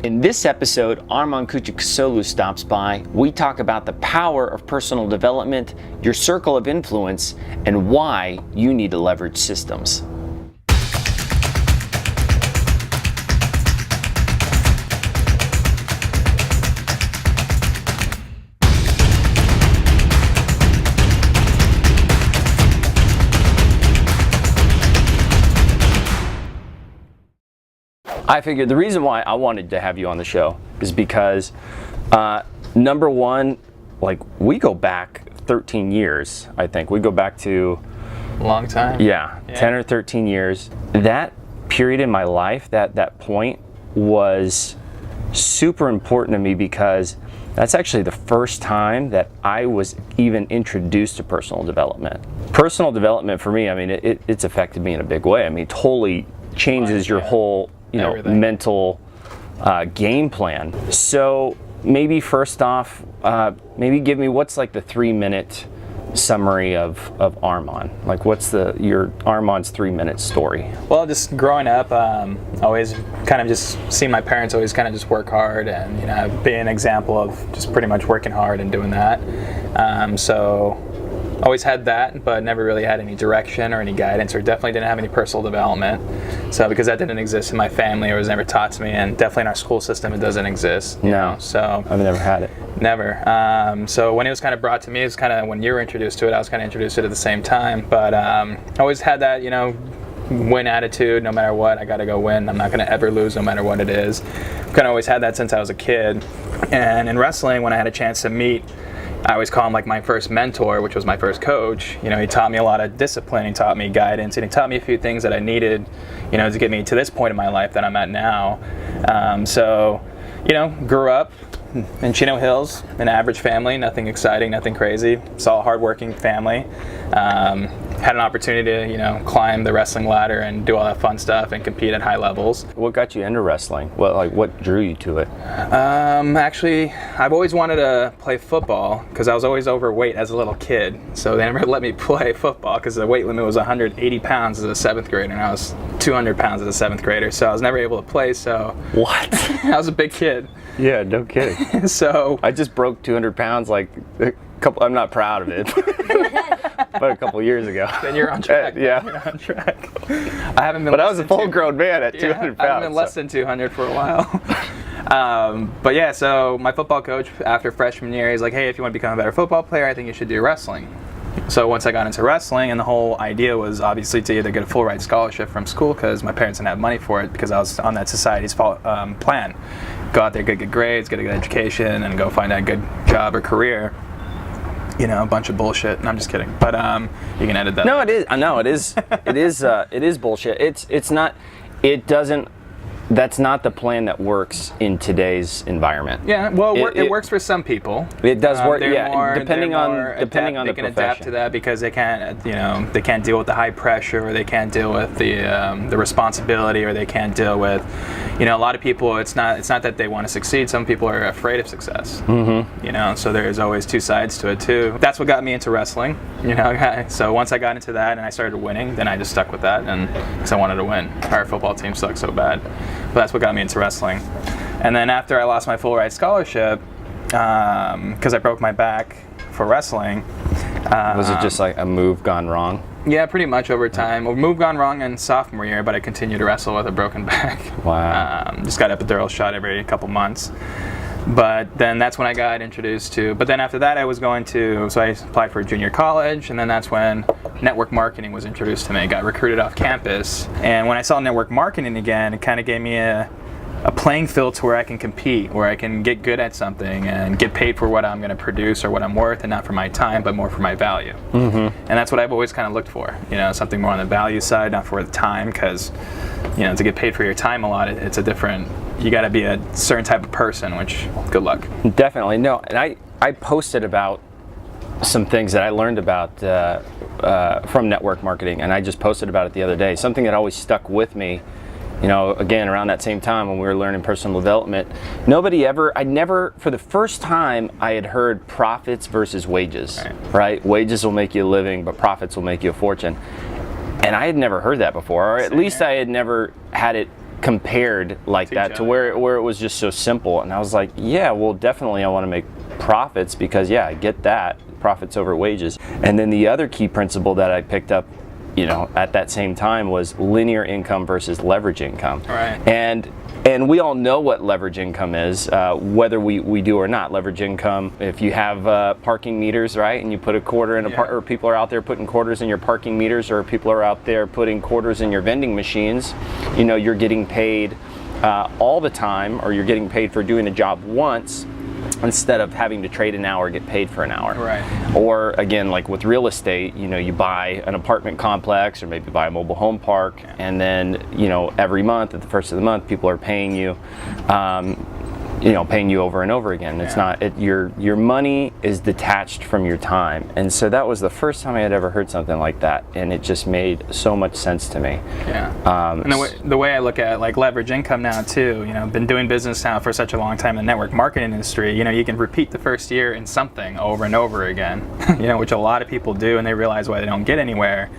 In this episode, Arman Kucukkoseoglu stops by. We talk about the power of personal development, your circle of influence, and why you need to leverage systems. I figured the reason why I wanted to have you on the show is because, number one, like we go back 13 years, I think. We go back to... Long time. Yeah, 10 or 13 years. That period in my life, that point was super important to me because that's actually the first time that I was even introduced to personal development. Personal development for me, I mean, it's affected me in a big way. I mean, it totally changes your whole... mental game plan. So maybe first off, maybe give me what's like the 3-minute summary of Arman. Like what's your Arman's 3-minute story? Well, just growing up, always kind of just seeing my parents always kind of just work hard and be an example of just pretty much working hard and doing that. So always had that, but never really had any direction or any guidance, or definitely didn't have any personal development. So because that didn't exist in my family, or was never taught to me, and definitely in our school system, it doesn't exist. No, so I've never had it. Never. So when it was kind of brought to me, it's kind of when you were introduced to it, I was kind of introduced to it at the same time. But I always had that, win attitude. No matter what, I got to go win. I'm not going to ever lose, no matter what it is. Kind of always had that since I was a kid. And in wrestling, when I had a chance to meet, I always call him like my first mentor, which was my first coach. He taught me a lot of discipline, he taught me guidance, and he taught me a few things that I needed, to get me to this point in my life that I'm at now. Grew up in Chino Hills, an average family, nothing exciting, nothing crazy. Saw a hardworking family. Had an opportunity to, climb the wrestling ladder and do all that fun stuff and compete at high levels. What got you into wrestling? What drew you to it? Actually, I've always wanted to play football because I was always overweight as a little kid. So they never let me play football because the weight limit was 180 pounds as a 7th grader, and I was 200 pounds as a 7th grader. So I was never able to play. So what? I was a big kid. Yeah, no kidding. So I just broke 200 pounds I'm not proud of it, but a couple years ago. Then you're on track. Yeah. You're on track. I haven't been. But I was a full-grown man at 200 pounds. I haven't been less than 200 for a while. But yeah, so my football coach after freshman year, he's like, hey, if you want to become a better football player, I think you should do wrestling. So once I got into wrestling, and the whole idea was obviously to either get a full ride scholarship from school because my parents didn't have money for it because I was on that society's plan. Go out there, get good grades, get a good education, and go find a good job or career. A bunch of bullshit. And I'm just kidding, but you can edit that. No, it is. No, it is. It is bullshit. It's not. It doesn't. That's not the plan that works in today's environment. Yeah, well, it works for some people. It does work. Depending on the profession. They can adapt to that because they can't, they can't deal with the high pressure, or they can't deal with the responsibility, or they can't deal with, a lot of people. It's not that they want to succeed. Some people are afraid of success. Mm-hmm. So there's always two sides to it too. That's what got me into wrestling. So once I got into that and I started winning, then I just stuck with that, and because I wanted to win. Our football team sucked so bad. But that's what got me into wrestling. And then after I lost my full ride scholarship, because I broke my back for wrestling. Was it just like a move gone wrong? Yeah, pretty much over time. Well, move gone wrong in sophomore year, but I continued to wrestle with a broken back. Wow. Just got epidural shot every couple months. But then that's when I got introduced to, but then after that I applied for junior college, and then that's when network marketing was introduced to me. I got recruited off campus, and when I saw network marketing again, it kind of gave me a playing field to where I can compete, where I can get good at something and get paid for what I'm going to produce or what I'm worth, and not for my time, but more for my value. Mm-hmm. And that's what I've always kind of looked for, something more on the value side, not for the time, because, to get paid for your time a lot, it's a different, you got to be a certain type of person, which, good luck. Definitely. No, and I posted about some things that I learned about from network marketing, and I just posted about it the other day. Something that always stuck with me, again, around that same time when we were learning personal development, I never, for the first time, I had heard profits versus wages, right? Wages will make you a living, but profits will make you a fortune. And I had never heard that before, or at least I had never had it compared like To that each to other. where it was just so simple. And I was like, yeah, well, definitely I want to make profits because, yeah, I get that. Profits over wages. And then the other key principle that I picked up, you know, at that same time was linear income versus leverage income. Right. And we all know what leverage income is, whether we do or not. Leverage income, if you have parking meters, right, and you put a quarter in a or people are out there putting quarters in your parking meters, or people are out there putting quarters in your vending machines, you know, you're getting paid all the time, or you're getting paid for doing a job once, instead of having to trade an hour, get paid for an hour. Right. Or again, like with real estate, you know, you buy an apartment complex or maybe buy a mobile home park, and then, you know, every month at the first of the month, people are paying you, paying you over and over again. It's not, your money is detached from your time. And so that was the first time I had ever heard something like that, and it just made so much sense to me. Yeah. And the way I look at like leverage income now too, you know, been doing business now for such a long time in the network marketing industry, you know, you can repeat the first year in something over and over again, you know, which a lot of people do, and they realize why they don't get anywhere.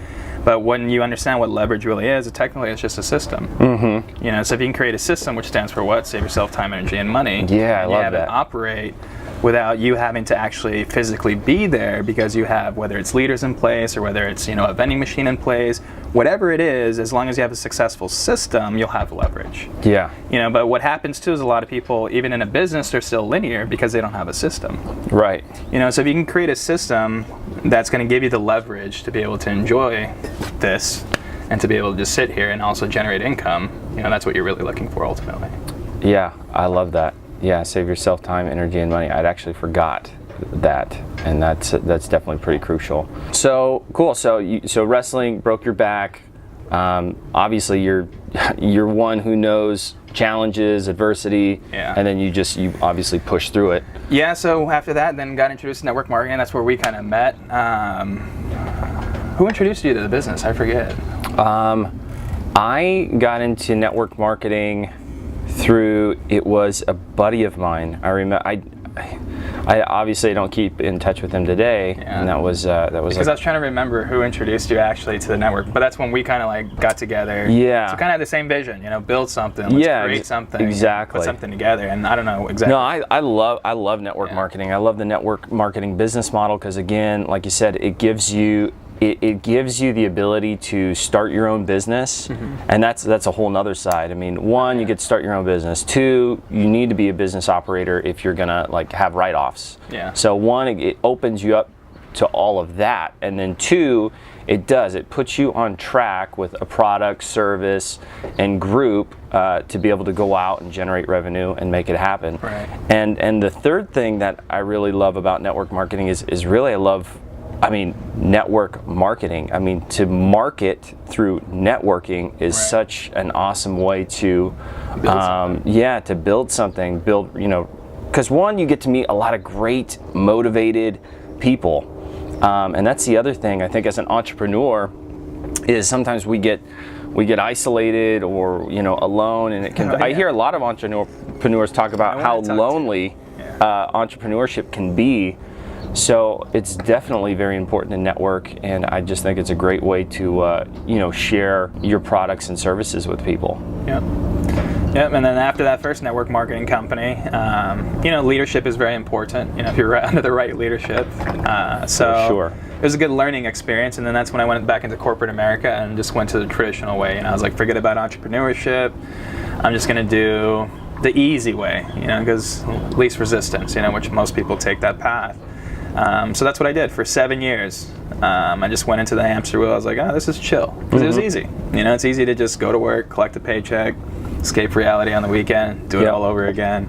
But when you understand what leverage really is, technically it's just a system. Mm-hmm. You know, so if you can create a system, which stands for what? Save yourself time, energy, and money. Yeah, I love that. You have it operate without you having to actually physically be there, because you have, whether it's leaders in place or whether it's, you know, a vending machine in place, whatever it is, as long as you have a successful system, you'll have leverage. Yeah. You know, but what happens too is a lot of people, even in a business, they're still linear because they don't have a system. Right. You know, so if you can create a system that's going to give you the leverage to be able to enjoy this and to be able to just sit here and also generate income, you know, that's what you're really looking for ultimately. Yeah, I love that. Yeah, save yourself time, energy, and money. I'd actually forgot that, and that's definitely pretty crucial. So cool. So wrestling broke your back. Obviously, you're one who knows challenges, adversity, and then you obviously push through it. Yeah. So after that, then got introduced to network marketing. That's where we kind of met. Who introduced you to the business? I forget. I got into network marketing through, it was a buddy of mine. I remember, I obviously don't keep in touch with him today, and that was because I was trying to remember who introduced you actually to the network, but that's when we kind of like got together. Yeah. So kind of had the same vision, you know, build something, let's create something, exactly, put something together, and I don't know exactly. No, I love network marketing. I love the network marketing business model because, again, like you said, it gives you the ability to start your own business, and that's a whole nother side. I mean, one, you get to start your own business. Two, you need to be a business operator if you're gonna like have write-offs. Yeah. So one, it opens you up to all of that, and then two, it puts you on track with a product, service, and group to be able to go out and generate revenue and make it happen. Right. And the third thing that I really love about network marketing is really network marketing. I mean, to market through networking is such an awesome way to, build something. Because one, you get to meet a lot of great, motivated people, and that's the other thing I think as an entrepreneur is sometimes we get isolated or alone, and it can. I hear a lot of entrepreneurs talk about how lonely entrepreneurship can be. So it's definitely very important to network, and I just think it's a great way to share your products and services with people. Yep. And then after that first network marketing company, leadership is very important. If you're under the right leadership. So sure. It was a good learning experience, and then that's when I went back into corporate America and just went to the traditional way. And I was like, forget about entrepreneurship. I'm just going to do the easy way, because least resistance, which most people take that path. So that's what I did for 7 years. I just went into the hamster wheel. I was like, this is chill. Because it was easy. It's easy to just go to work, collect a paycheck, escape reality on the weekend, do it all over again.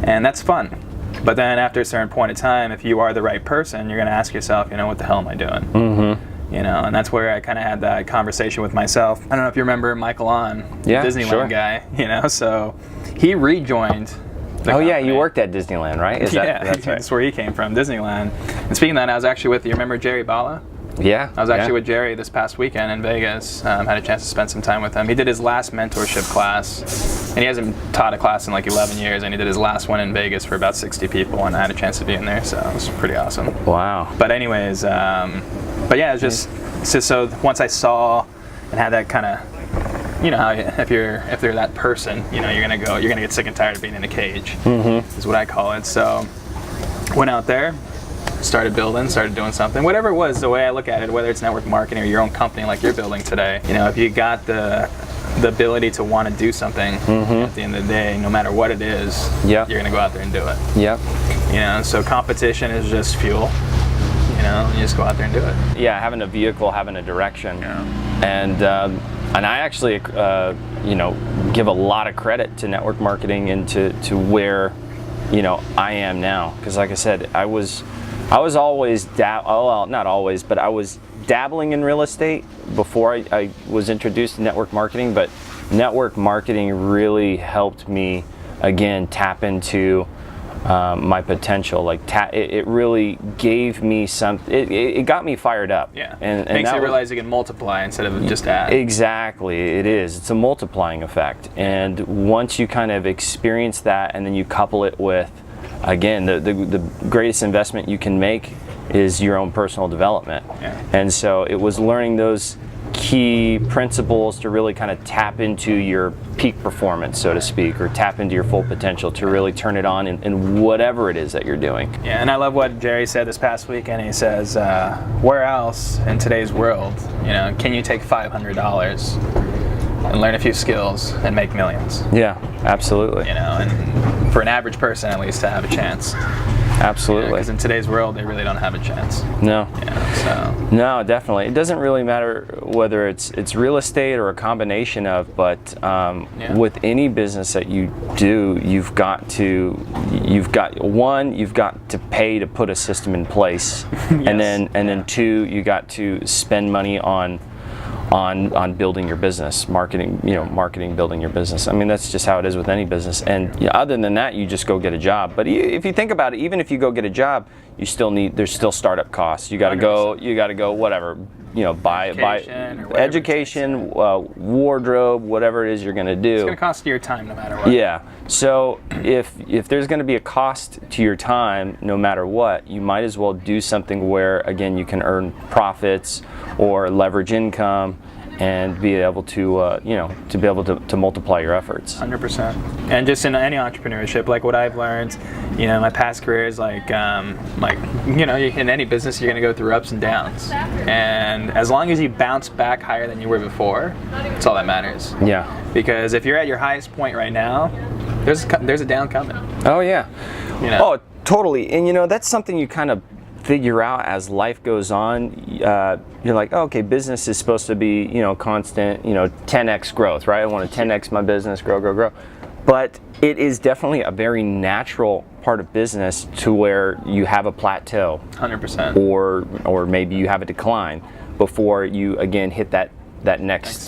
And that's fun. But then after a certain point of time, if you are the right person, you're going to ask yourself, what the hell am I doing? And that's where I kind of had that conversation with myself. I don't know if you remember Michael On, the Disneyland guy, so he rejoined the company. You worked at Disneyland, right? That's right. That's where he came from, Disneyland. And speaking of that, I was actually with, you remember Jerry Bala? Yeah. I was actually with Jerry this past weekend in Vegas. Had a chance to spend some time with him. He did his last mentorship class, and he hasn't taught a class in like 11 years, and he did his last one in Vegas for about 60 people, and I had a chance to be in there, so it was pretty awesome. Wow. But anyways, it's just so once I saw and had that kind of you know how if you're that person, you know, you're gonna get sick and tired of being in a cage. Is what I call it. So went out there, started doing something, whatever it was. The way I look at it, whether it's network marketing or your own company like you're building today, you know, if you got the ability to want to do something at the end of the day, no matter what it is, you're gonna go out there and do it. You know, so competition is just fuel. You know, you just go out there and do it. Yeah, having a vehicle, having a direction, and I actually, you know, give a lot of credit to network marketing and to where, you know, I am now. Because like I said, I was always not always, but I was dabbling in real estate before I was introduced to network marketing. But network marketing really helped me again tap into my potential. Like it really gave me it got me fired up. And makes you realize you can multiply instead of just add. Exactly, it is. It's a multiplying effect. And once you kind of experience that, and then you couple it with, again, the greatest investment you can make is your own personal development. And so it was learning those key principles to really kind of tap into your peak performance, so to speak, or tap into your full potential to really turn it on in whatever it is that you're doing. Yeah, and I love what Jerry said this past weekend. He says, where else in today's world, you know, can you take $500 and learn a few skills and make millions? Yeah, absolutely. You know, and for an average person at least to have a chance. Absolutely. Because in today's world, they really don't have a chance. No. So. No, definitely. It doesn't really matter whether it's real estate or a combination of, but with any business that you do, you've got to pay to put a system in place, and then two, you got to spend money on building your business, marketing, building your business. I mean, that's just how it is with any business. And other than that, you just go get a job. But if you think about it, even if you go get a job, there's still startup costs. You got to go, whatever, buy education, wardrobe, whatever it is you're going to do. It's going to cost you your time no matter what. Yeah. So if there's going to be a cost to your time, no matter what, you might as well do something where, again, you can earn profits or leverage income and be able to, to multiply your efforts. 100%. And just in any entrepreneurship, like what I've learned, my past careers, in any business, you're going to go through ups and downs. And as long as you bounce back higher than you were before, that's all that matters. Yeah. Because if you're at your highest point right now, there's a down coming. Oh, yeah. Oh, totally. And, that's something you kind of figure out as life goes on. You're like, oh, okay, business is supposed to be, constant, 10x growth, right? I want to 10x my business, grow. But it is definitely a very natural part of business to where you have a plateau. 100%. Or maybe you have a decline before you again hit that next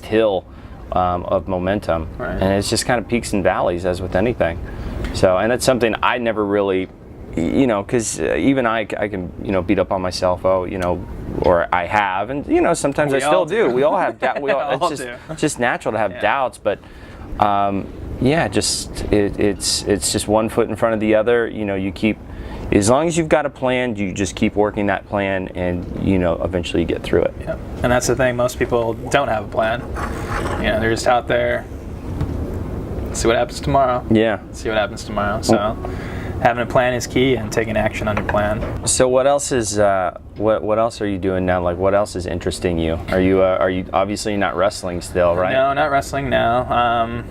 hill of momentum. Right. And it's just kind of peaks and valleys as with anything. So, and that's something I never really, because even I can, beat up on myself, or I have, and sometimes I still do. We all have doubt. It's just natural to have doubts, but it's just one foot in front of the other. You keep, as long as you've got a plan, you just keep working that plan, and eventually you get through it. Yeah, and that's the thing. Most people don't have a plan. They're just out there. See what happens tomorrow. Yeah. See what happens tomorrow. So. Having a plan is key, and taking action on your plan. So what else is what else are you doing now? Like, what else is interesting you? Are you obviously not wrestling still, right? No, not wrestling now.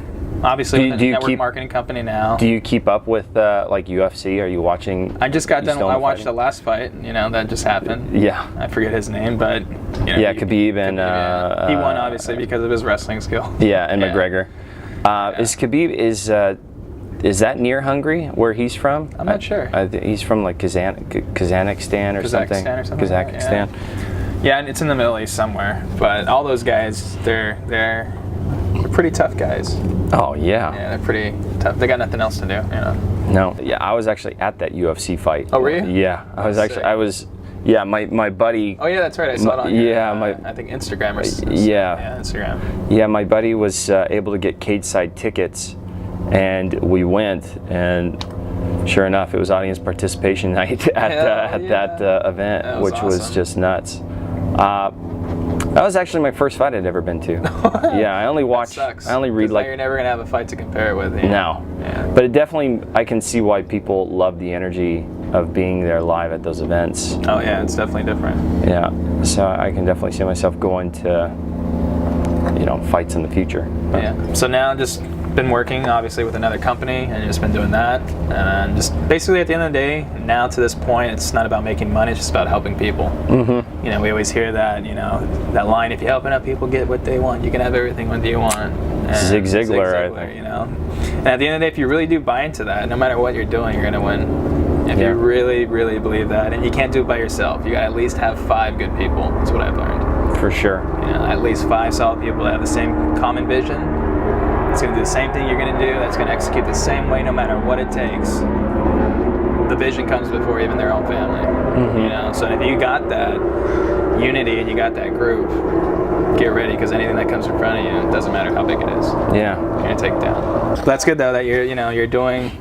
Obviously, with a network marketing company now. Do you keep up with like UFC? Are you watching? I just got done. I watched the last fight. that just happened. Yeah. I forget his name, but Khabib and he won obviously because of his wrestling skill. Yeah, and McGregor. Is Khabib is that near Hungary, where he's from? I'm not sure. He's from like Kazakhstan or something. Kazakhstan. Yeah, and it's in the Middle East somewhere. But all those guys, they're pretty tough guys. Oh yeah. Yeah, they're pretty tough. They got nothing else to do. No. Yeah, I was actually at that UFC fight. Oh, were you? Yeah, Yeah, my buddy. Oh yeah, that's right. I saw it on your, I think Instagram or Instagram. Yeah, my buddy was able to get cage-side tickets. And we went, and sure enough, it was audience participation night at that event, which was just nuts. That was actually my first fight I'd ever been to. Yeah, I only watch. Sucks. I only read like. You're never gonna have a fight to compare it with. No. Yeah. But it definitely, I can see why people love the energy of being there live at those events. Oh yeah, it's definitely different. Yeah. So I can definitely see myself going to, fights in the future. Yeah. So now just been working obviously with another company and just been doing that, and just basically at the end of the day, now to this point, it's not about making money, it's just about helping people. Mm-hmm. We always hear that, that line, if you help enough people get what they want, you can have everything what you want. And Zig Ziglar, I think. And at the end of the day, if you really do buy into that, no matter what you're doing, you're gonna win. If you really, really believe that, and you can't do it by yourself, you gotta at least have 5 good people. That's what I've learned. For sure. At least 5 solid people that have the same common vision. It's going to do the same thing you're going to do. That's going to execute the same way no matter what it takes. The vision comes before even their own family. Mm-hmm. So if you got that unity and you got that group, get ready, because anything that comes in front of you, it doesn't matter how big it is. Yeah. You're going to take it down. So that's good though that you're doing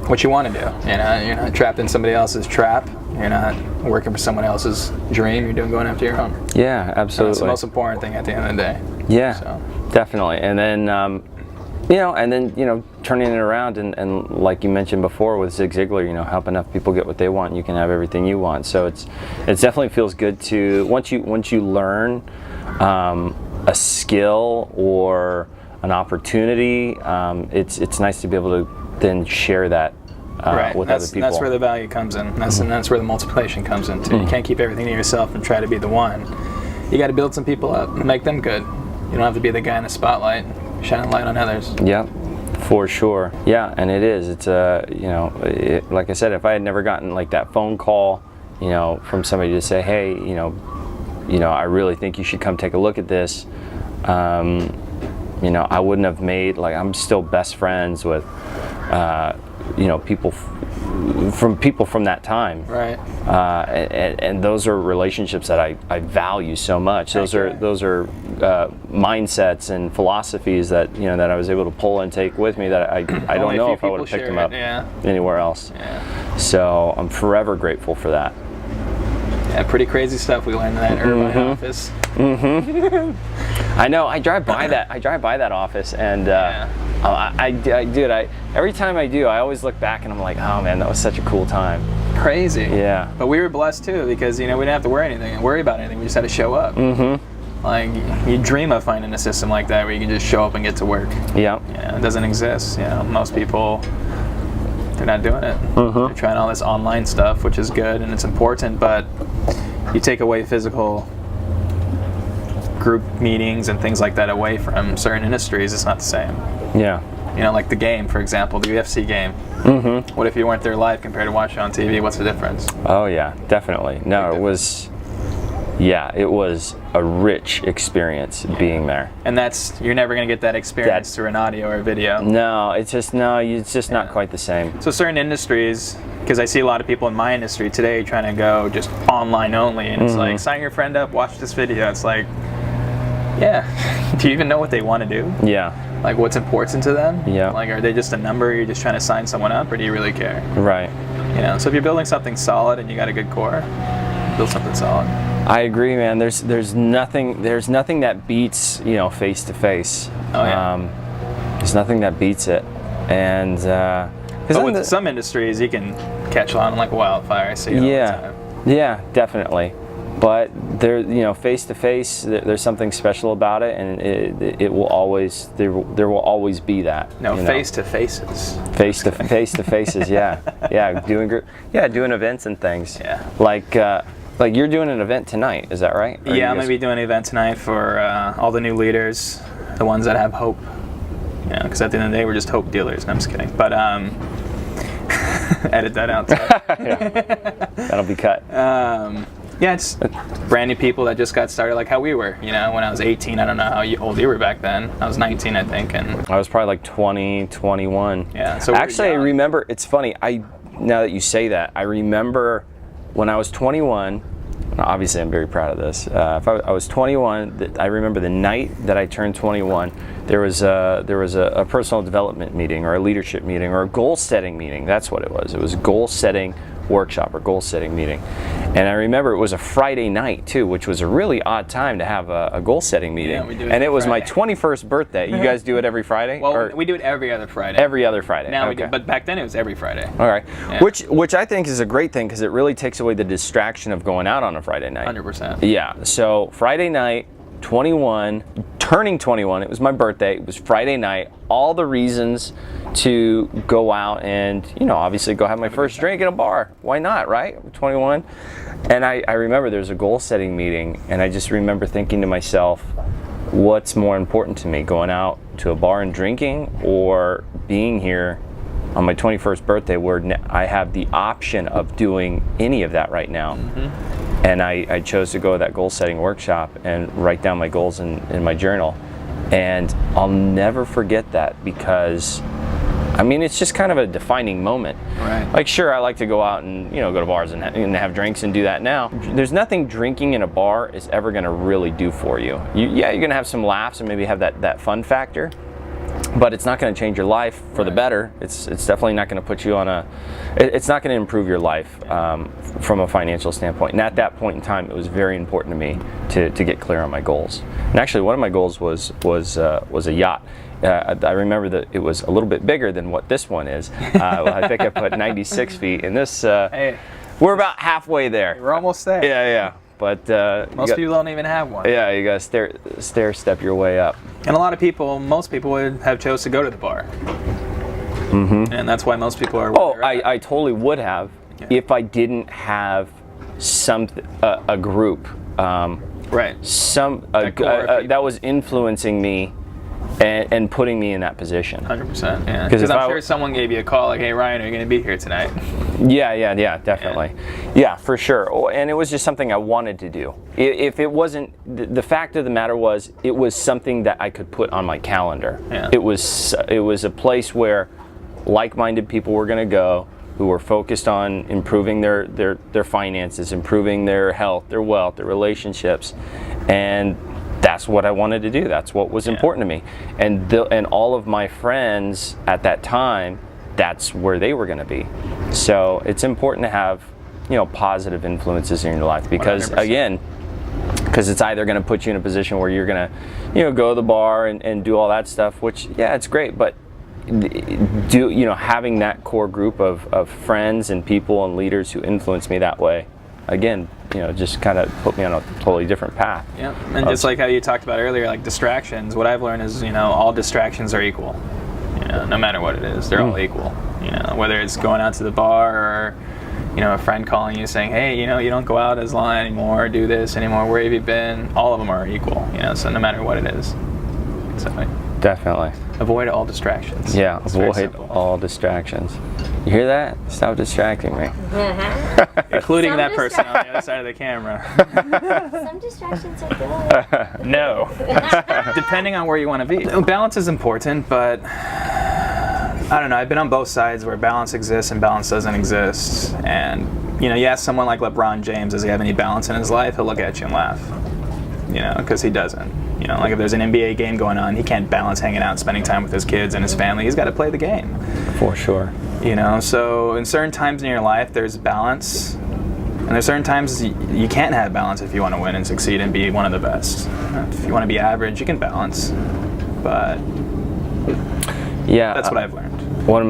what you want to do. You're not trapped in somebody else's trap. You're not working for someone else's dream. You're going after your own. Yeah, absolutely. That's the most important thing at the end of the day. Yeah, so. Definitely. And then, turning it around and like you mentioned before with Zig Ziglar, help enough people get what they want, you can have everything you want. So it definitely feels good to once you learn a skill or an opportunity, it's nice to be able to then share that. With other people. That's where the value comes in. And that's where the multiplication comes in too. You can't keep everything to yourself and try to be the one. You got to build some people up and make them good. You don't have to be the guy in the spotlight, shining light on others. Yeah, for sure. Yeah, and it is. It's like I said, if I had never gotten like that phone call, from somebody to say, hey, I really think you should come take a look at this. I wouldn't have made I'm still best friends with. People from that time, right? And those are relationships that I value so much. Those are mindsets and philosophies that that I was able to pull and take with me that I don't know if I would have picked them up anywhere else. Yeah. So I'm forever grateful for that. Yeah, pretty crazy stuff we learned in that Irvine office. Mm-hmm. I know. I drive by that office, and every time I do, I always look back and I'm like, oh man, that was such a cool time. Crazy. Yeah. But we were blessed too, because we didn't have to worry about anything. We just had to show up. Mm-hmm. Like you dream of finding a system like that where you can just show up and get to work. Yeah. It doesn't exist. Most people, they're not doing it. Mm-hmm. They're trying all this online stuff, which is good and it's important, but you take away physical group meetings and things like that away from certain industries, it's not the same. Yeah. Like the game, for example, the UFC game. Mm-hmm. What if you weren't there live compared to watching on TV? What's the difference? Oh yeah, definitely. No, it was a rich experience being there. And you're never going to get that experience through an audio or video. No, it's just not quite the same. So certain industries, because I see a lot of people in my industry today trying to go just online only, and it's like, sign your friend up, watch this video. It's like, do you even know what they want to do? Yeah. Like what's important to them? Yeah. Like are they just a number, you're just trying to sign someone up, or do you really care? Right. So if you're building something solid and you got a good core, build something solid. I agree, man. There's nothing that beats face to face. Oh yeah. There's nothing that beats it, and but with some industries you can catch on like wildfire. I see it all the time. Yeah, definitely. But there, face to face, there's something special about it, and it will always there will always be that. No, face to faces. Face to faces, yeah, doing events and things. Yeah. Like you're doing an event tonight, is that right? I'm going to be doing an event tonight for all the new leaders, the ones that have hope. Because at the end of the day, we're just hope dealers. No, I'm just kidding. But edit that out. That'll be cut. It's brand new people that just got started, like how we were. When I was 18, I don't know how old you were back then. I was 19, I think, and I was probably like 20, 21. Yeah. So actually, I remember. It's funny. Now that you say that, I remember when I was 21. Obviously, I'm very proud of this. I was 21. I remember the night that I turned 21. There was a personal development meeting, or a leadership meeting, or a goal setting meeting. That's what it was. It was a goal setting workshop or goal setting meeting. And I remember it was a Friday night too, which was a really odd time to have a goal setting meeting. Yeah, we do it and it was Friday. my 21st birthday. You guys do it every Friday? Well, or we do it every other Friday. every other Friday. Now okay. we do, but back then it was every Friday. All right. Yeah. Which I think is a great thing because it really takes away the distraction of going out on a Friday night. 100%. Yeah. So Friday night, 21, turning 21. It was my birthday. It was Friday night. All the reasons to go out and, obviously go have my first drink in a bar. Why not, right? I'm 21. And I remember there was a goal setting meeting, and I just remember thinking to myself, what's more important to me, going out to a bar and drinking, or being here on my 21st birthday where I have the option of doing any of that right now? Mm-hmm. And I chose to go to that goal setting workshop and write down my goals in my journal. And I'll never forget that because, it's just kind of a defining moment. Right. Like, sure, I like to go out and, go to bars and have drinks and do that now. There's nothing drinking in a bar is ever going to really do for you. You're going to have some laughs and maybe have that fun factor, but it's not going to change your life for the better. It's definitely not going to put you on it's not going to improve your life from a financial standpoint. And at that point in time, it was very important to me to get clear on my goals. And actually, one of my goals was a yacht. I remember that it was a little bit bigger than what this one is. I think I put 96 feet, and this, Hey, we're about halfway there. we're almost there. Yeah. But Most people don't even have one. yeah, you got to stair step your way up. And most people would have chose to go to the bar. Mm-hmm. And that's why most people are. Oh, I totally would have if I didn't have a group, right. that was influencing me and putting me in that position. 100%. Yeah. 'Cause Because if I'm I- sure someone gave you a call like, "Hey Ryan, are you going to be here tonight?" Yeah, definitely. Yeah, for sure. And it was just something I wanted to do. If it wasn't, the fact of the matter was, it was something that I could put on my calendar. Yeah. It was a place where like-minded people were going to go, who were focused on improving their finances, improving their health, their wealth, their relationships, and that's what I wanted to do. That's what was important to me. And all of my friends at that time, that's where they were going to be. So it's important to have, positive influences in your life because 100%. because it's either going to put you in a position where you're going to, go to the bar and do all that stuff, which, it's great, but having that core group of friends and people and leaders who influence me that way, again, just kind of put me on a totally different path. Yeah, and just like how you talked about earlier, like distractions, what I've learned is, all distractions are equal. No matter what it is, they're all equal. Whether it's going out to the bar or, a friend calling you saying, "Hey, you don't go out as long anymore, do this anymore, where have you been?" All of them are equal, so no matter what it is. So Definitely. avoid all distractions. Yeah, It's very avoid simple. all distractions. You hear that? Stop distracting me. Including Some that person on the other side of the camera. Some distractions are good. No. Depending on where you want to be. Balance is important, but I don't know. I've been on both sides where balance exists and balance doesn't exist. And, you ask someone like LeBron James, does he have any balance in his life? He'll look at you and laugh. Because he doesn't. Like if there's an NBA game going on, he can't balance hanging out and spending time with his kids and his family. He's got to play the game. For sure. So in certain times in your life, there's balance. And there's certain times you can't have balance if you want to win and succeed and be one of the best. If you want to be average, you can balance. But Yeah, that's what I've learned. One of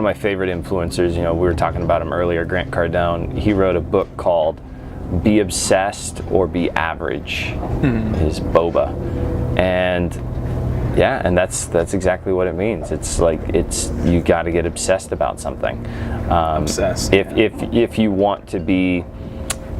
my favorite influencers. We were talking about him earlier, Grant Cardone. He wrote a book called "Be Obsessed or Be Average." Is Boba, and that's exactly what it means. It's like you got to get obsessed about something. Obsessed. If you want to be,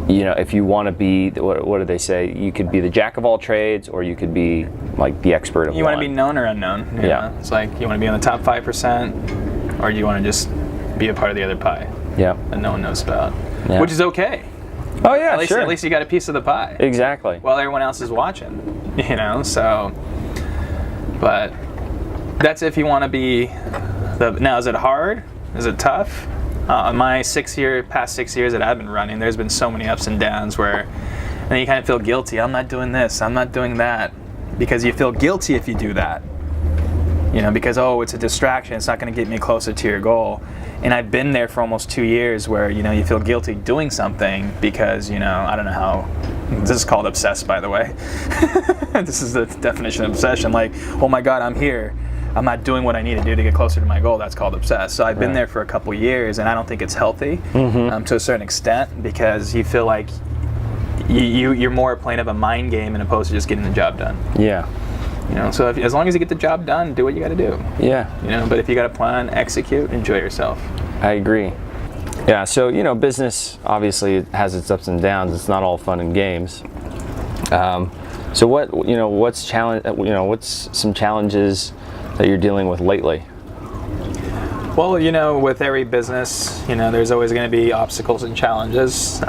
if you want to be, what do they say? You could be the jack of all trades, or you could be like the expert of one. You want to be known or unknown. Yeah. It's like you want to be in the top 5%, or you want to just be a part of the other pie Yeah. that no one knows about, Yeah. which is okay. Oh yeah, At least you got a piece of the pie. Exactly. While everyone else is watching, so, but that's if you want to be now is it hard? Is it tough? My past 6 years that I've been running, there's been so many ups and downs where then you kind of feel guilty. I'm not doing this, I'm not doing that, because you feel guilty if you do that. because, oh, it's a distraction, it's not going to get me closer to your goal. And I've been there for almost 2 years where, you feel guilty doing something because, I don't know how, this is called obsessed, by the way. This is the definition of obsession. Like, oh my God, I'm here. I'm not doing what I need to do to get closer to my goal. That's called obsessed. So I've been there for a couple years, and I don't think it's healthy to a certain extent, because you feel like you're more playing of a mind game as opposed to just getting the job done. Yeah. So as long as you get the job done, do what you got to do. Yeah. But if you got a plan, execute, enjoy yourself. I agree. Yeah. So business obviously has its ups and downs. It's not all fun and games. So what's some challenges that you're dealing with lately? Well, with every business, there's always going to be obstacles and challenges.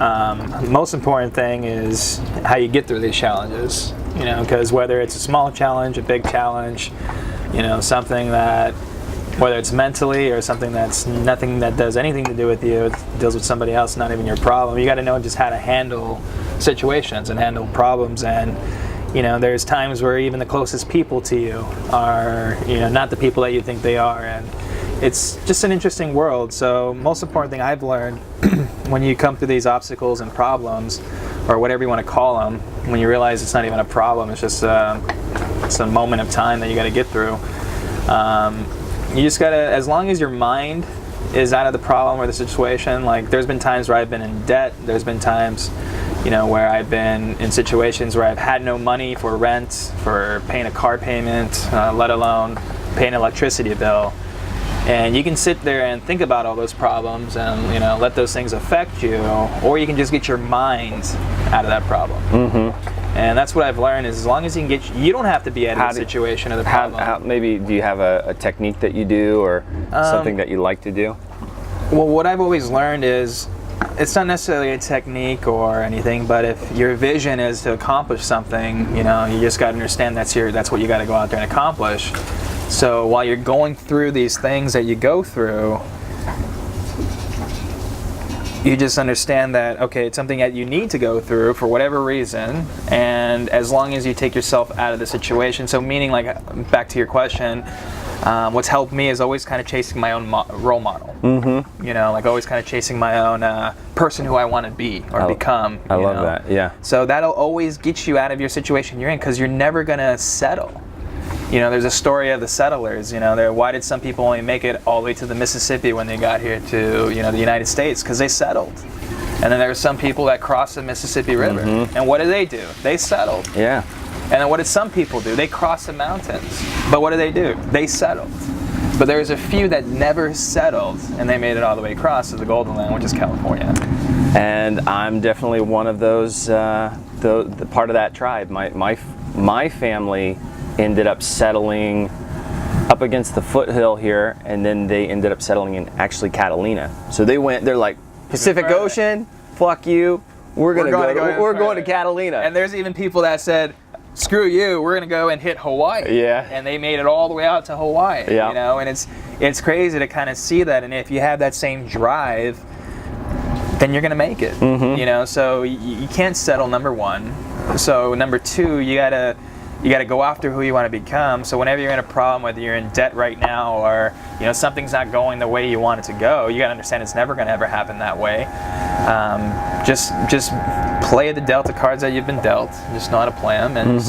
Most important thing is how you get through these challenges, because whether it's a small challenge, a big challenge, something that, whether it's mentally or something that's nothing that does anything to do with you, it deals with somebody else, not even your problem. You got to know just how to handle situations and handle problems. And there's times where even the closest people to you are, not the people that you think they are. And it's just an interesting world. So most important thing I've learned when you come through these obstacles and problems, or whatever you want to call them, when you realize it's not even a problem, it's just it's a moment of time that you got to get through. You just got to, as long as your mind is out of the problem or the situation, like there's been times where I've been in debt, there's been times where I've been in situations where I've had no money for rent, for paying a car payment, let alone paying an electricity bill. And you can sit there and think about all those problems and let those things affect you, or you can just get your mind out of that problem. And that's what I've learned, is as long as you can you don't have to be out of the situation or the problem. Maybe do you have a technique that you do, or something that you like to do? Well, what I've always learned is, it's not necessarily a technique or anything, but if your vision is to accomplish something, you just got to understand that's what you got to go out there and accomplish. So while you're going through these things that you go through, you just understand that, okay, it's something that you need to go through for whatever reason, and as long as you take yourself out of the situation. So meaning, like, back to your question, what's helped me is always kind of chasing my own role model. Like always kind of chasing my own person who I want to be or become. I love that, yeah. So that'll always get you out of your situation you're in, because you're never going to settle. There's a story of the settlers. Why did some people only make it all the way to the Mississippi when they got here to the United States? Because they settled. And then there were some people that crossed the Mississippi River. And what did they do? They settled. Yeah. And then what did some people do? They crossed the mountains. But what did they do? They settled. But there's a few that never settled, and they made it all the way across to the Golden Land, which is California. And I'm definitely one of those, the part of that tribe. My family ended up settling up against the foothill here, and then they ended up settling in actually Catalina. So they're like, Pacific Ocean, fuck you, we're going to Catalina. And there's even people that said, screw you, we're going to go and hit Hawaii. Yeah. And they made it all the way out to Hawaii. Yeah. And it's crazy to kind of see that. And if you have that same drive, then you're going to make it. So you can't settle, number one. So number two, you got to go after who you want to become. So whenever you're in a problem, whether you're in debt right now or something's not going the way you want it to go, you got to understand it's never going to ever happen that way. Just play the Delta cards that you've been dealt. Just know how to play them, and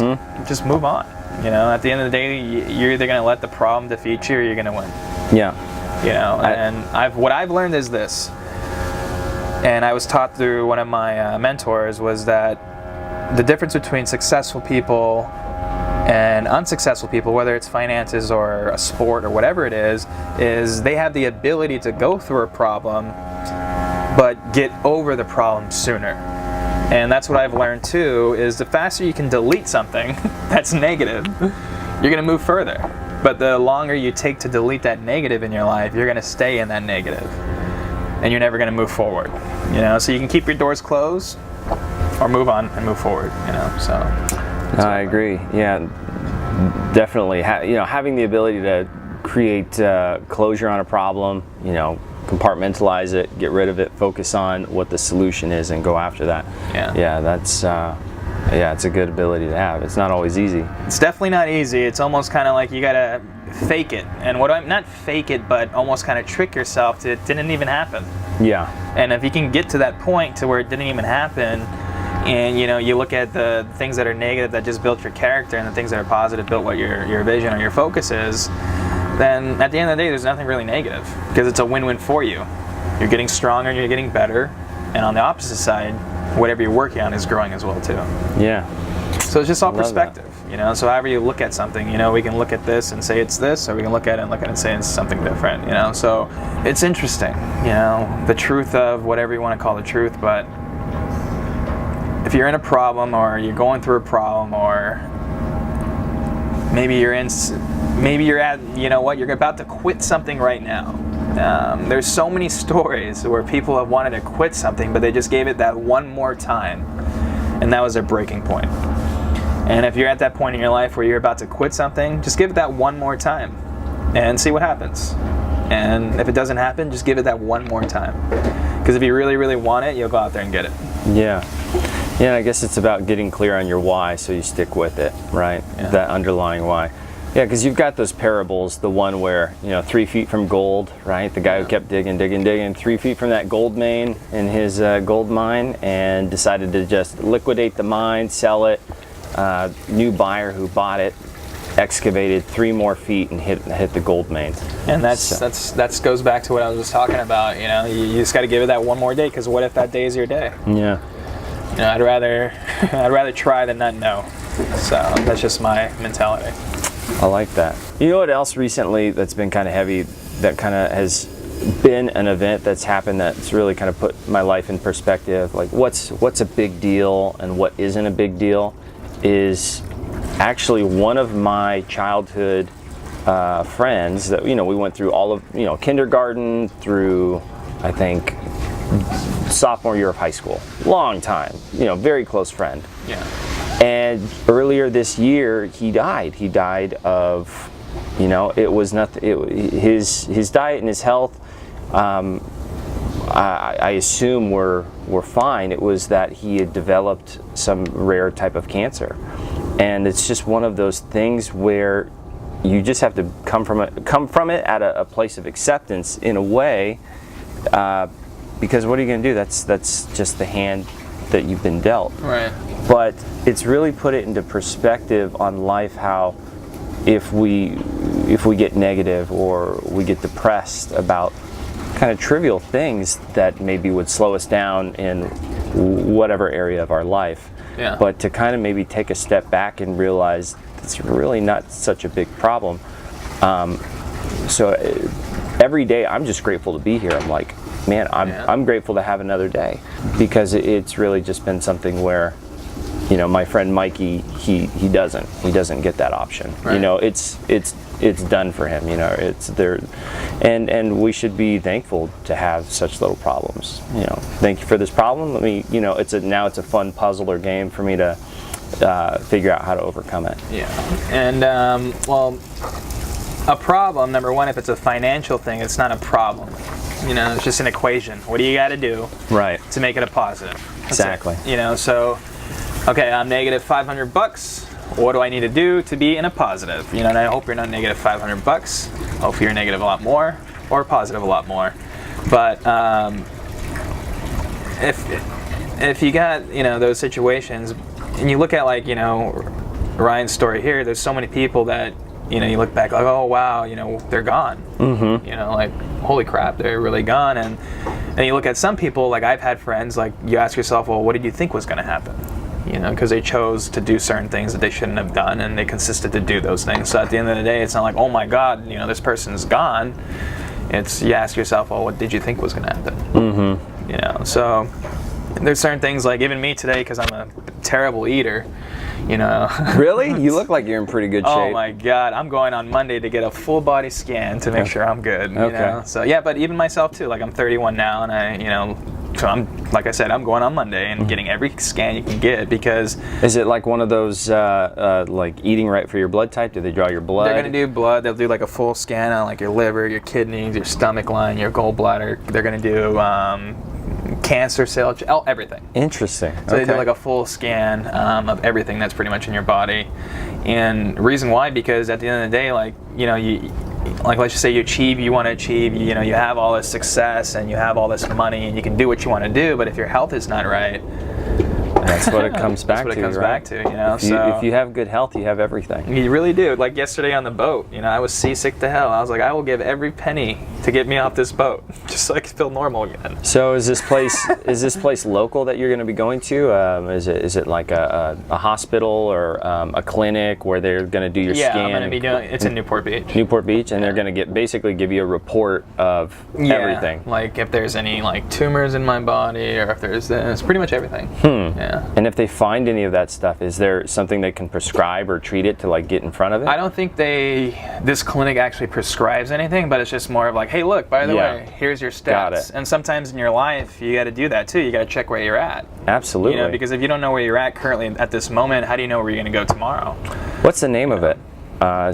just move on. At the end of the day, you're either going to let the problem defeat you or you're going to win. Yeah. And what I've learned is this, and I was taught through one of my mentors, was that the difference between successful people and unsuccessful people, whether it's finances or a sport or whatever it is they have the ability to go through a problem but get over the problem sooner. And that's what I've learned too, is the faster you can delete something that's negative, you're going to move further. But the longer you take to delete that negative in your life, you're going to stay in that negative, and you're never going to move forward. So you can keep your doors closed or move on and move forward. So I agree. Yeah, definitely. Having the ability to create closure on a problem, compartmentalize it, get rid of it, focus on what the solution is, and go after that. Yeah, that's it's a good ability to have. It's not always easy. It's definitely not easy. It's almost kind of like you gotta fake it. And what I'm not fake it, but almost kind of trick yourself to it didn't even happen. Yeah. And if you can get to that point to where it didn't even happen, and you look at the things that are negative that just built your character, and the things that are positive built what your vision or your focus is, then at the end of the day, there's nothing really negative, because it's a win-win for you. You're getting stronger, you're getting better, and on the opposite side, whatever you're working on is growing as well too. Yeah. So it's just all perspective, that. So however you look at something, we can look at this and say it's this, or we can look at it and look at it and say it's something different, So it's interesting, the truth of whatever you want to call the truth. But if you're in a problem, or you're going through a problem, or maybe you're at, you're about to quit something right now. There's so many stories where people have wanted to quit something, but they just gave it that one more time, and that was their breaking point. And if you're at that point in your life where you're about to quit something, just give it that one more time and see what happens. And if it doesn't happen, just give it that one more time. Because if you really, really want it, you'll go out there and get it. Yeah. Yeah, I guess it's about getting clear on your why, so you stick with it, right? Yeah. That underlying why. Yeah, because you've got those parables, the one where, 3 feet from gold, right? The guy who kept digging, 3 feet from that gold mine in his gold mine, and decided to just liquidate the mine, sell it. New buyer who bought it, excavated 3 more feet and hit the gold mine. And that goes back to what I was just talking about. You just got to give it that one more day, because what if that day is your day? Yeah. I'd rather try than not know. So that's just my mentality. I like that. You know what else recently that's been kind of heavy, that kind of has been an event that's happened that's really kind of put my life in perspective? Like what's a big deal and what isn't a big deal is actually one of my childhood friends that, we went through all of, kindergarten through, I think, sophomore year of high school. Long time, very close friend. Yeah. And earlier this year, he died. He died of, it was nothing. His diet and his health, I assume were fine. It was that he had developed some rare type of cancer, and it's just one of those things where you just have to come from it at a place of acceptance in a way, because what are you going to do? That's just the hand that you've been dealt. Right. But it's really put it into perspective on life, how if we get negative or we get depressed about kind of trivial things that maybe would slow us down in whatever area of our life. Yeah. But to kind of maybe take a step back and realize it's really not such a big problem. So every day I'm just grateful to be here. I'm like, man, I'm grateful to have another day, because it's really just been something where, my friend Mikey, he doesn't get that option. Right. It's done for him. It's there, and we should be thankful to have such little problems. Thank you for this problem. Let me, it's a fun puzzle or game for me to figure out how to overcome it. Yeah. And a problem, number one, if it's a financial thing, it's not a problem. It's just an equation. What do you got to do, right, to make it a positive? That's exactly. it. So, okay, I'm negative $500. What do I need to do to be in a positive? And I hope you're not negative $500. Hopefully you're negative a lot more, or positive a lot more. But if you got those situations, and you look at Ryan's story here, there's so many people that you look back like, oh wow, they're gone. Mm-hmm. Holy crap, they're really gone. And you look at some people, like I've had friends, like you ask yourself, well, what did you think was going to happen? Because they chose to do certain things that they shouldn't have done, and they consisted to do those things. So at the end of the day, it's not like, oh my God, this person's gone. It's, you ask yourself, well, what did you think was going to happen? Mm-hmm. So there's certain things, like even me today, because I'm a terrible eater. Really? You look like you're in pretty good shape. Oh my God, I'm going on Monday to get a full body scan to make sure I'm good. Okay. So yeah, but even myself too. Like I'm 31 now, and I So like I said, I'm going on Monday and getting every scan you can get, because Is it like one of those like eating right for your blood type? Do they draw your blood? they're going to do blood. They'll do like a full scan on like your liver, your kidneys, your stomach line, your gallbladder. They're going to do cancer cell, everything. Interesting. So they do like a full scan of everything that's pretty much in your body. And the reason why, because at the end of the day, like, you know, like let's just say you want to achieve, you know, you have all this success and you have all this money and you can do what you want to do, but if your health is not right, that's what it comes back that's what to. it comes right? back to, you know. If you have good health, you have everything. You really do. Like yesterday on the boat, you know, I was seasick to hell. I was like, I will give every penny to get me off this boat, just so I can feel normal again. So is this place local that you're going to be going to? Is it like a hospital or a clinic where they're going to do your scan? Yeah, I'm going to be doing. It's in Newport Beach. Newport Beach, and they're going to basically give you a report of everything. Like if there's any like tumors in my body, or if there's this, pretty much everything. Yeah. And if they find any of that stuff, is there something they can prescribe or treat it to like get in front of it? I don't think this clinic actually prescribes anything, but it's just more of like, hey, look, by the way, here's your stats. Got it. And sometimes in your life, you got to do that too. You got to check where you're at. Absolutely. You know, because if you don't know where you're at currently at this moment, how do you know where you're going to go tomorrow? What's the name of it?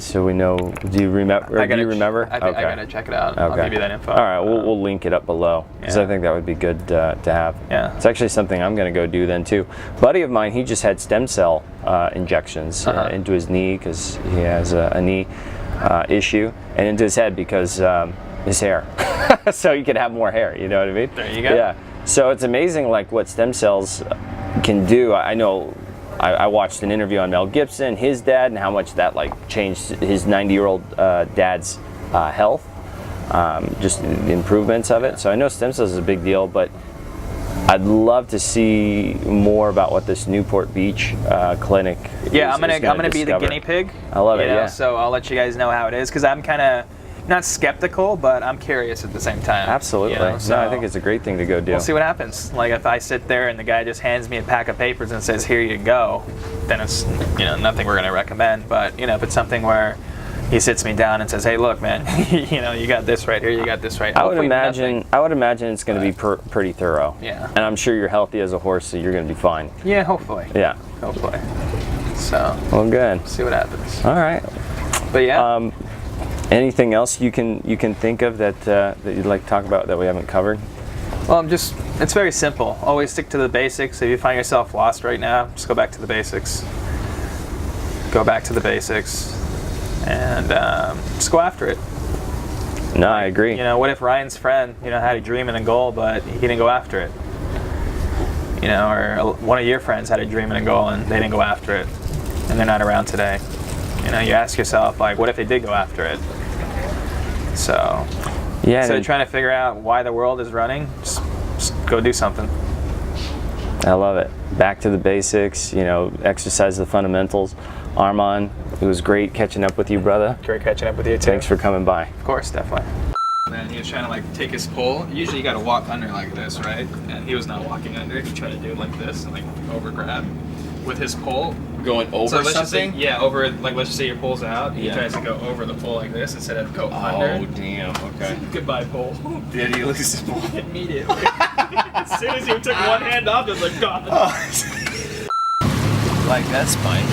So we know. Do you remember? I do you remember? I gotta check it out. Okay. I'll give you that info. All right, we'll link it up below, because I think that would be good to have. Yeah. It's actually something I'm going to go do then too. A buddy of mine, he just had stem cell injections into his knee, because he has a knee issue, and into his head because his hair. So he could have more hair. You know what I mean? There you go. Yeah. So it's amazing, like what stem cells can do. I know. I watched an interview on Mel Gibson, his dad, and how much that like changed his 90-year-old dad's health, just the improvements of it. So I know stem cells is a big deal, but I'd love to see more about what this Newport Beach clinic. Yeah, I'm gonna be the guinea pig. I love it. You know, Yeah. So I'll let you guys know how it is, because I'm kind of not skeptical, but I'm curious at the same time. Absolutely. You know, so no, I think it's a great thing to go do. we'll see what happens. Like if I sit there and the guy just hands me a pack of papers and says, "Here you go," then it's, you know, nothing we're gonna recommend. But you know, if it's something where he sits me down and says, "Hey, look, man, you know, you got this right here, you got this right." I would Hopefully imagine it's going to be pretty thorough. Yeah. And I'm sure you're healthy as a horse, so you're going to be fine. Yeah, hopefully. Yeah. Hopefully. So Well, good. see what happens. All right. But yeah. Anything else you can think of that you'd like to talk about that we haven't covered? Well, it's very simple. Always stick to the basics. If you find yourself lost right now, just go back to the basics. Go back to the basics, and just go after it. No, I agree. You know, what if Ryan's friend, you know, had a dream and a goal, but he didn't go after it? You know, or one of your friends had a dream and a goal, and they didn't go after it, and they're not around today. You know, you ask yourself, like, what if they did go after it? So, Yeah. instead of trying to figure out why the world is running, just go do something. I love it. Back to the basics. You know, exercise the fundamentals. Arman, it was great catching up with you, brother. Great catching up with you, too. Thanks for coming by. Of course, definitely. And then he was trying to like take his pole. Usually you got to walk under like this, right? And he was not walking under. He tried to do it like this and like over grab with his pole. Going over So let's something? just say, yeah, over, like let's just say your pole's out. He tries to go over the pole like this instead of go Oh, under. damn. Okay. Goodbye, pole. Did he lose his ball? Immediately. As soon as he took one hand off, it was like, God. Like, that's fine.